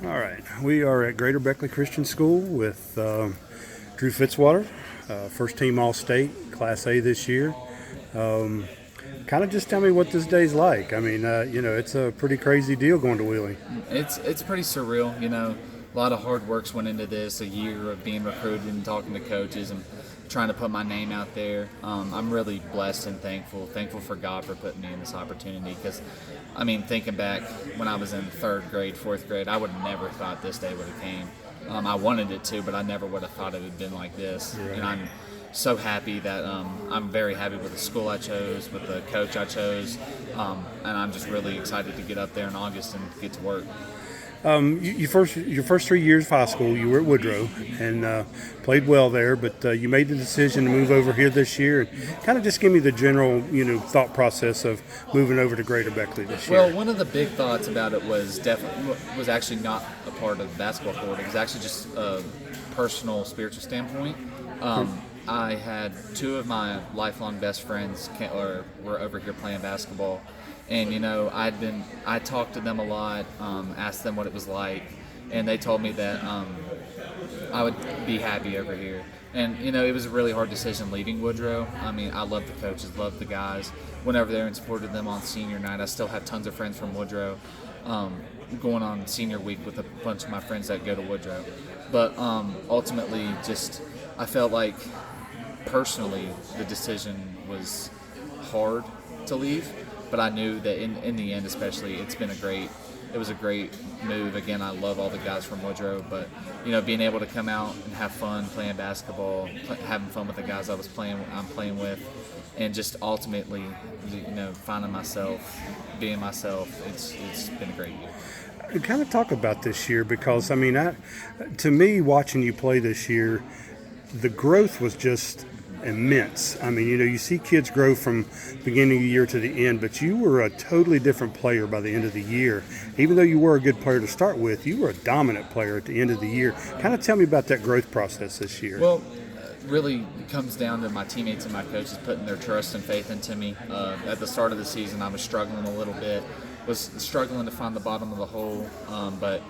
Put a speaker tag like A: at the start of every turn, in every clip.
A: All right, we are at Greater Beckley Christian School with Drew Fitzwater, first team All-State, Class A this year. Kind of just tell me what this day's like. I mean, it's a pretty crazy deal going to Wheeling.
B: It's pretty surreal, A lot of hard work went into this, a year of being recruited and talking to coaches and trying to put my name out there. I'm really blessed and thankful for God for putting me in this opportunity because, thinking back when I was in third grade, fourth grade, I would have never thought this day would have came. I wanted it to, but I never would have thought it would have been like this.
A: Right.
B: And I'm so happy that I'm very happy with the school I chose, with the coach I chose, and I'm just really excited to get up there in August and get to work.
A: Your first 3 years of high school, you were at Woodrow and played well there, but you made the decision to move over here this year. Kind of just give me the general, thought process of moving over to Greater Beckley this year.
B: Well, one of the big thoughts about it was actually not a part of the basketball court. It was actually just a personal, spiritual standpoint. I had two of my lifelong best friends were over here playing basketball. And, I talked to them a lot, asked them what it was like, and they told me that I would be happy over here. And, it was a really hard decision leaving Woodrow. I love the coaches, love the guys. Went over there and supported them on senior night. I still have tons of friends from Woodrow, going on senior week with a bunch of my friends that go to Woodrow. But ultimately, I felt like personally the decision was hard to leave. But I knew that in the end, especially, it was a great move. Again, I love all the guys from Woodrow, but being able to come out and have fun playing basketball, having fun with the guys I'm playing with, and just ultimately, finding myself, being myself. It's been a great year.
A: Kind of talk about this year because to me, watching you play this year, the growth was just immense. You see kids grow from beginning of the year to the end, but you were a totally different player by the end of the year. Even though you were a good player to start with, you were a dominant player at the end of the year. Kind of tell me about that growth process this year.
B: Well, really comes down to my teammates and my coaches putting their trust and faith into me. At the start of the season, I was struggling a little bit, was struggling to find the bottom of the hole, but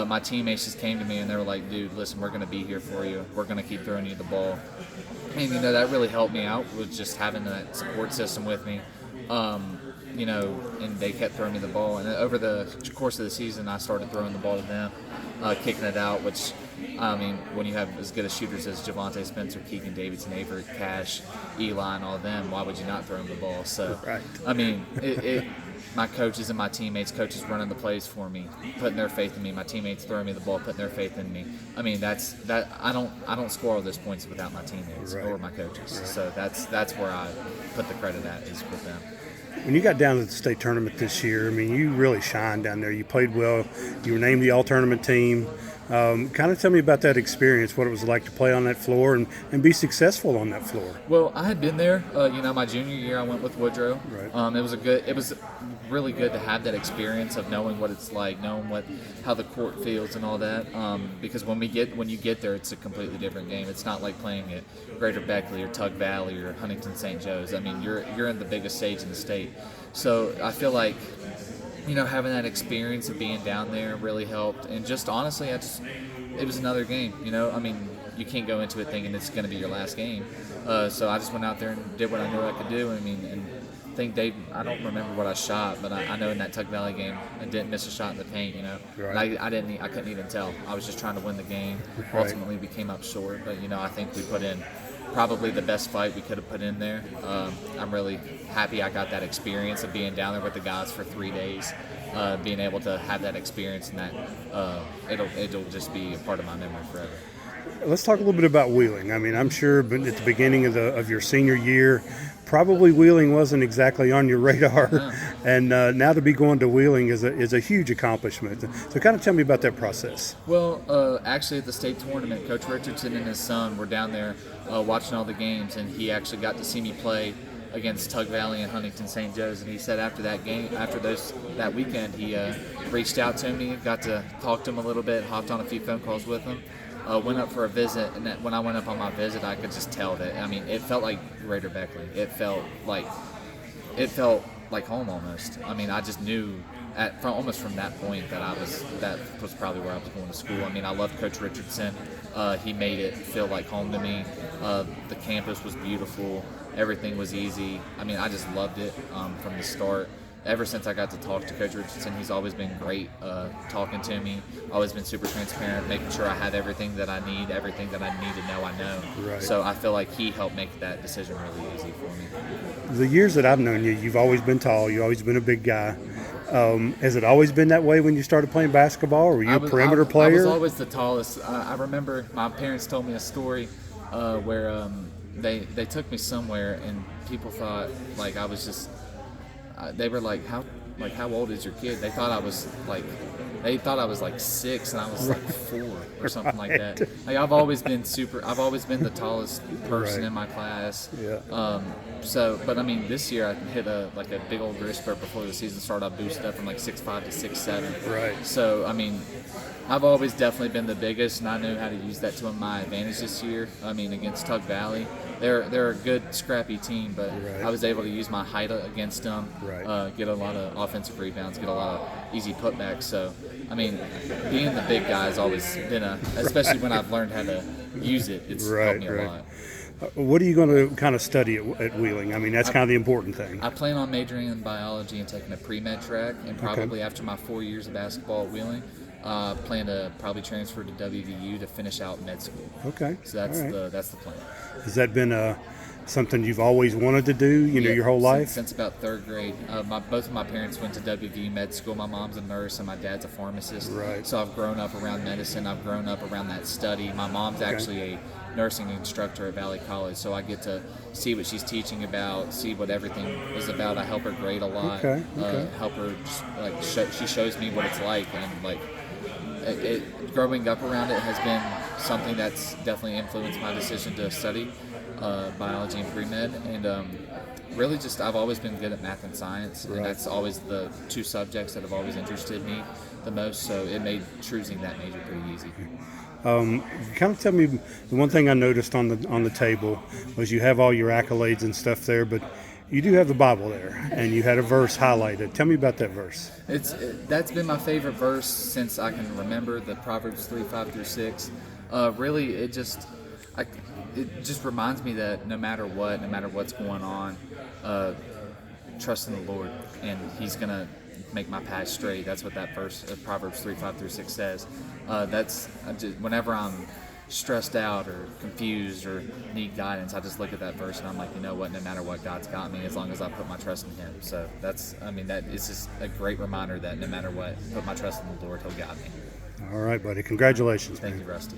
B: my teammates just came to me and they were like, dude, listen, we're going to be here for you. We're going to keep throwing you the ball. And, that really helped me out with just having that support system with me. And they kept throwing me the ball. And over the course of the season, I started throwing the ball to them, kicking it out, which, when you have as good as shooters as Javante Spencer, Keegan Davidson, Averett, Cash, Eli, and all of them, why would you not throw them the ball? So,
A: right.
B: My coaches and my teammates, coaches running the plays for me, putting their faith in me. My teammates throwing me the ball, putting their faith in me. I don't score all those points without my teammates or my coaches.
A: Right.
B: So that's where I put the credit at, is with them.
A: When you got down to the state tournament this year, you really shined down there. You played well. You were named the all-tournament team. Kind of tell me about that experience, what it was like to play on that floor and be successful on that floor.
B: Well, I had been there. My junior year, I went with Woodrow.
A: Right.
B: It was really good to have that experience of knowing what it's like, knowing how the court feels and all that. Because when you get there, it's a completely different game. It's not like playing at Greater Beckley or Tug Valley or Huntington St. Joe's. You're in the biggest stage in the state. So I feel like, having that experience of being down there really helped. And just honestly, it was another game. You can't go into it thinking it's going to be your last game. So I just went out there and did what I knew I could do. And I think I don't remember what I shot, but I know in that Tug Valley game, I didn't miss a shot in the paint.
A: Right.
B: And I couldn't even tell. I was just trying to win the game.
A: Right.
B: Ultimately, we came up short, but I think we put in probably the best fight we could have put in there. I'm really happy I got that experience of being down there with the guys for 3 days, being able to have that experience, and that it'll just be a part of my memory forever.
A: Let's talk a little bit about Wheeling. I'm sure at the beginning of your senior year, probably Wheeling wasn't exactly on your radar,
B: No.
A: and now to be going to Wheeling is a huge accomplishment. So kind of tell me about that process.
B: Well, actually at the state tournament, Coach Richardson and his son were down there watching all the games, and he actually got to see me play against Tug Valley and Huntington St. Joe's, and he said after that weekend, he reached out to me, got to talk to him a little bit, hopped on a few phone calls with him. Went up for a visit, and when I went up on my visit, I could just tell that. It felt like Greater Beckley. It felt like home almost. I just knew almost from that point that was probably where I was going to school. I mean, I loved Coach Richardson. He made it feel like home to me. The campus was beautiful. Everything was easy. I mean, I just loved it from the start. Ever since I got to talk to Coach Richardson, he's always been great talking to me, always been super transparent, making sure I had everything that I need to know I know.
A: Right.
B: So I feel like he helped make that decision really easy for me.
A: The years that I've known you, you've always been tall. You've always been a big guy. Has it always been that way when you started playing basketball, or were you a perimeter player?
B: I was always the tallest. I remember my parents told me a story where they took me somewhere and people thought like I was just. They were like, how old is your kid? They thought I was like 6 and I was like 4 or something like that. Like I've always been the tallest person in my class.
A: Yeah.
B: But I mean, this year I hit a big old growth spurt before the season started. I boosted up from like 6'5" to 6'7".
A: Right.
B: So I mean, I've always definitely been the biggest, and I knew how to use that to my advantage this year. I mean, against Tug Valley, they're a good, scrappy team, but I was able to use my height against them, get a lot of offensive rebounds, get a lot of easy putbacks. So, I mean, being the big guy has always been especially when I've learned how to use it, it's helped me a lot.
A: What are you going to kind of study at Wheeling? I mean, that's kind of the important thing.
B: I plan on majoring in biology and taking a pre-med track, and probably after my 4 years of basketball at Wheeling, plan to probably transfer to WVU to finish out med school.
A: Okay.
B: So that's the plan.
A: Has that been something you've always wanted to do, your whole life?
B: Since about 3rd grade. Both of my parents went to WVU med school. My mom's a nurse and my dad's a pharmacist.
A: Right.
B: So I've grown up around medicine. I've grown up around that study. My mom's actually a nursing instructor at Valley College, so I get to see what she's teaching about, see what everything is about. I help her grade a lot. Help her she shows me what it's like, and growing up around it has been something that's definitely influenced my decision to study biology and pre-med, and really just I've always been good at math and science, and that's always the 2 subjects that have always interested me the most, so it made choosing that major pretty easy.
A: Kind of tell me, the one thing I noticed on the table was you have all your accolades and stuff there, but you do have the Bible there, and you had a verse highlighted. Tell me about that verse.
B: That's been my favorite verse since I can remember, the Proverbs 3:5-6. Really, it just reminds me that no matter what's going on, trust in the Lord, and He's gonna make my path straight. That's what that verse, Proverbs 3:5-6 says. Whenever I'm stressed out or confused or need guidance, I just look at that verse and I'm like, you know what? No matter what, God's got me as long as I put my trust in Him. So it's just a great reminder that no matter what, put my trust in the Lord, He'll guide me.
A: All right, buddy. Congratulations.
B: Thank you, Rusty.